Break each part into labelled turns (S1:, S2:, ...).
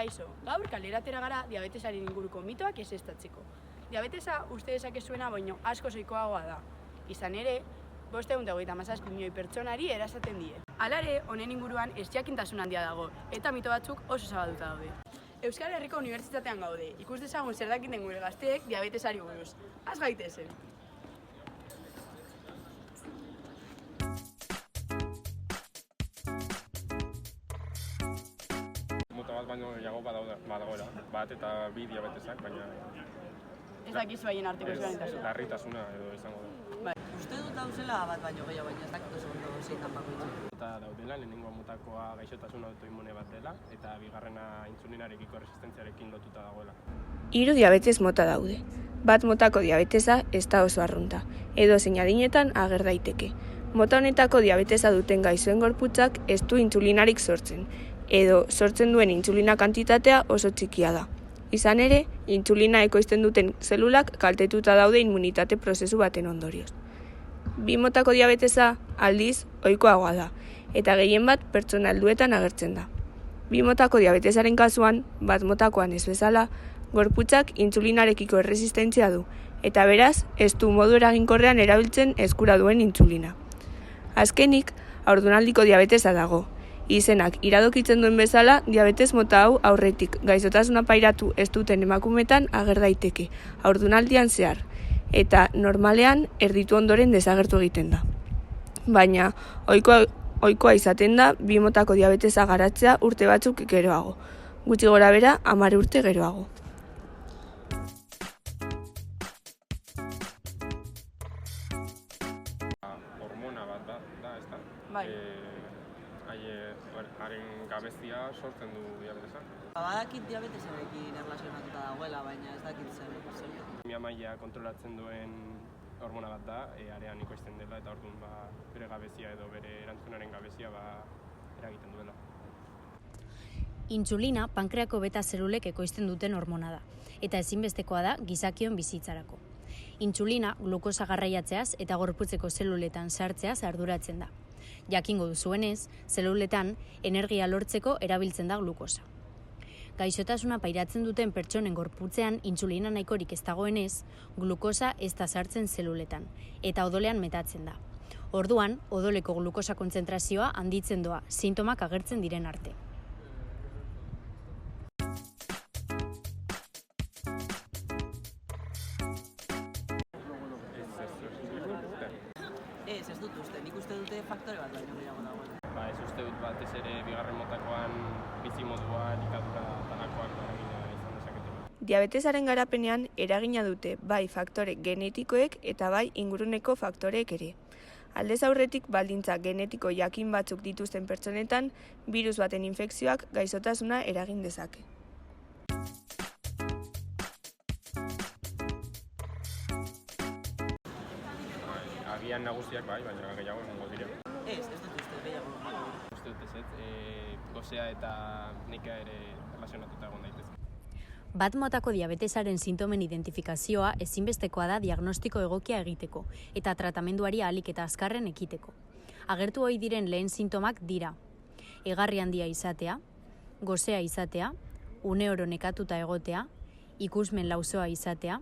S1: Kaixo, gaur kalera atera gara diabetesaren inguruko mitoak ezeztatzeko. Diabetesa uste dezakezuena baino asko ohikoagoa da. Izan ere, 537 milioi pertsonari erasaten die. Hala ere, honen inguruan ezjakintasun handia dago eta mito batzuk oso zabalduta daude. Euskal Herriko Unibertsitatean gaude, ikus dezagun zer dakiten gure gazteek diabetesari buruz. Az gaitezen!
S2: Mota bat baino gehiago badagoela, bat eta bi diabetesak, baina...
S1: Ez dakizu haien arteko ezberdintasuna.
S2: Larritasuna edo izango da.
S3: Uste dut dauzela bat baino gehiago, baina ez dakit oso ondo zein dan bakoitza.
S2: Eta daudela, lehenengo motakoa gaixotasun autoimmune bat dela, eta bigarrena intsulinarekiko resistentziarekin lotuta dagoela.
S4: 3 diabetes mota daude. Bat motako diabetesa ez da oso arrunta, edo zein adinetan ager daiteke. Mota honetako diabetesa duten gaixoen gorputzak ez du insulinarik sortzen, edo sortzen duen intsulina kantitatea oso txikia da. Izan ere, intsulina ekoizten duten zelulak kaltetuta daude immunitate prozesu baten ondorioz. 2 motako diabetesa aldiz ohikoagoa da, eta gehien bat pertsona helduetan agertzen da. 2 motako diabetesaren kasuan, bat motakoan ez bezala, gorputzak intsulinarekiko erresistentzia du, eta beraz, ez du modu eraginkorrean erabiltzen eskura duen intsulina. Azkenik, haurdunaldiko diabetesa dago. Izenak iradokitzen duen bezala, diabetes mota hau aurretik gaixotasuna pairatu ez duten emakumetan ager daiteke, haurdunaldian zehar, eta normalean erditu ondoren desagertu egiten da. Baina, ohikoa izaten da 2 motako diabetesa garatzea urte batzuk geroago, gutxi gorabehera 10 urte geroago.
S2: Hormona bat da, ez da?
S1: Bai.
S2: Haren gabezia sortzen du diabetesa.
S3: Badakit diabetesarekin erlazionatuta dagoela, baina ez dakit zer.
S2: Glikemia maila kontrolatzen duen hormona bat da, arean ekoizten dela, eta orduan bere gabezia edo bere erantzunaren gabezia eragiten duela.
S5: Intsulina pankreako beta zelulek ekoizten duten hormona da, eta ezinbestekoa da gizakion bizitzarako. Intsulina glukosa garraiatzeaz eta gorputzeko zeluletan sartzeaz arduratzen da. Jakingo duzuenez, zeluletan energia lortzeko erabiltzen da glukosa. Gaixotasuna pairatzen duten pertsonen gorputzean intsulina nahikorik ez dagoenez, glukosa ez da sartzen zeluletan, eta odolean metatzen da. Orduan, odoleko glukosa kontzentrazioa handitzen doa, sintomak agertzen diren arte.
S3: Ez dut uste, nik uste dute faktore bat baino gehiago dagoela.
S2: Ez uste dut batez ere bigarren motakoan bizimodua, elikadura talakoan eragina izan dezaketela.
S4: Diabetesaren garapenean eragina dute bai faktore genetikoek eta bai inguruneko faktoreek ere. Aldez aurretik baldintza genetiko jakin batzuk dituzten pertsonetan, birus baten infekzioak gaixotasuna eragin dezake.
S2: Agian nagusiak bai, baina gehiago egongo dira.
S3: Ez dut uste, gehiago.
S2: Uste dut ez, gozea eta nika ere erlazionatuta egon daitezke.
S5: Bat motako diabetesaren sintomen identifikazioa ezinbestekoa da diagnostiko egokia egiteko eta tratamenduari ahalik eta azkarren ekiteko. Agertu ohi diren lehen sintomak dira: egarri handia izatea, gozea izatea, uneoro nekatuta egotea, ikusmen lausoa izatea,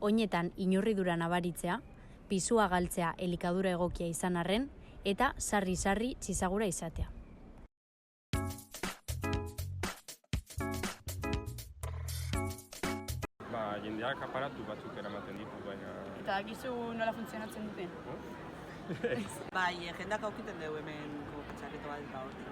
S5: oinetan inurridura nabaritzea, pisua galtzea elikadura egokia izan arren, eta sarri-sarri txizagura izatea.
S2: Jendeak aparatu batzuk eramaten ditu, baina...
S1: Eta dakizu nola funtzionatzen duten?
S3: Bai, jendeak aukiten dugu hemen txaketo bat eta hortik.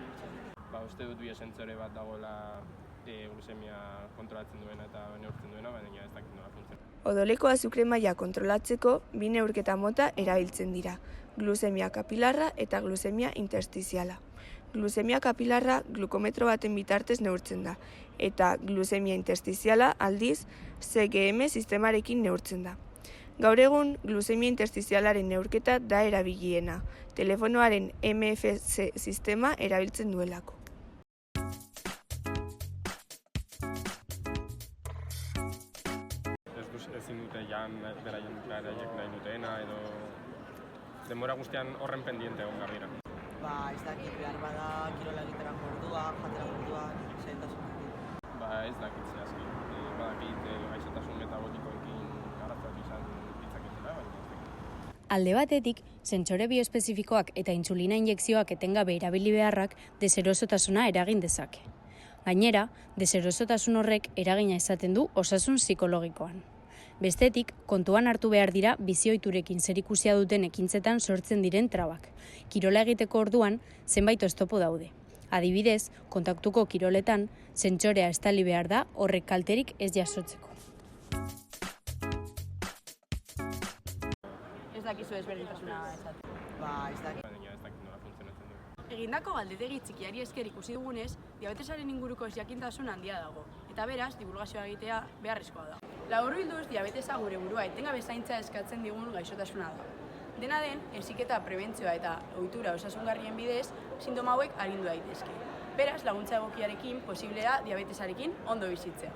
S2: Uste dut biosentsore bat dagoela glusemia kontrolatzen duena eta neurtzen duena, baina ez dakit nola funtzionatzen.
S4: Odoleko azukre maila kontrolatzeko 2 neurketa mota erabiltzen dira, glusemia kapilarra eta glusemia interstiziala. Glusemia kapilarra glukometro baten bitartez neurtzen da, eta glusemia interstiziala aldiz CGM sistemarekin neurtzen da. Gaur egun, glusemia interstizialaren neurketa da erabiliena, telefonoaren MFC sistema erabiltzen duelako.
S2: Ezin dute beraien beraiek nahi dutena edo denbora guztian horren pendiente egon behar dira.
S3: Ez dakit behar bada kirola egiterako ordua, jatera ordua, zailtasunak.
S2: ez dakit zehazki. Badakit gaixotasun metabolikoekin arazoak izan ditzaketela, baina ez dakit.
S5: Alde batetik, sentsore bioespezifikoak eta intsulina injekzioak etengabe erabili beharrak deserosotasuna eragin dezake. Gainera, deserosotasun horrek eragina izaten du osasun psikologikoan. Bestetik, kontuan hartu behar dira bizioiturekin zerikusia duten ekintzetan sortzen diren trabak. Kirola egiteko orduan, zenbait oztopo daude. Adibidez, kontaktuko kiroletan, sentsorea estali behar da horrek kalterik ez jasotzeko.
S1: Ez dakizu ezberdintasuna esatu.
S3: Ez dakit.
S2: Baina ez dakit nola funtzionatzen du.
S1: Egindako galdetegi txikiari esker ikusi dugunez, diabetesaren inguruko jakintasun handia dago, eta beraz, divulgazioa egitea beharrezkoa da. Laburbilduz, diabetesa gure burua etengabe zaintza eskatzen digun gaixotasuna da. Dena den, heziketa, prebentzioa eta ohitura osasungarrien bidez, sintoma hauek arindu daitezke. Beraz, laguntza egokiarekin posible da diabetesarekin ondo bizitzea.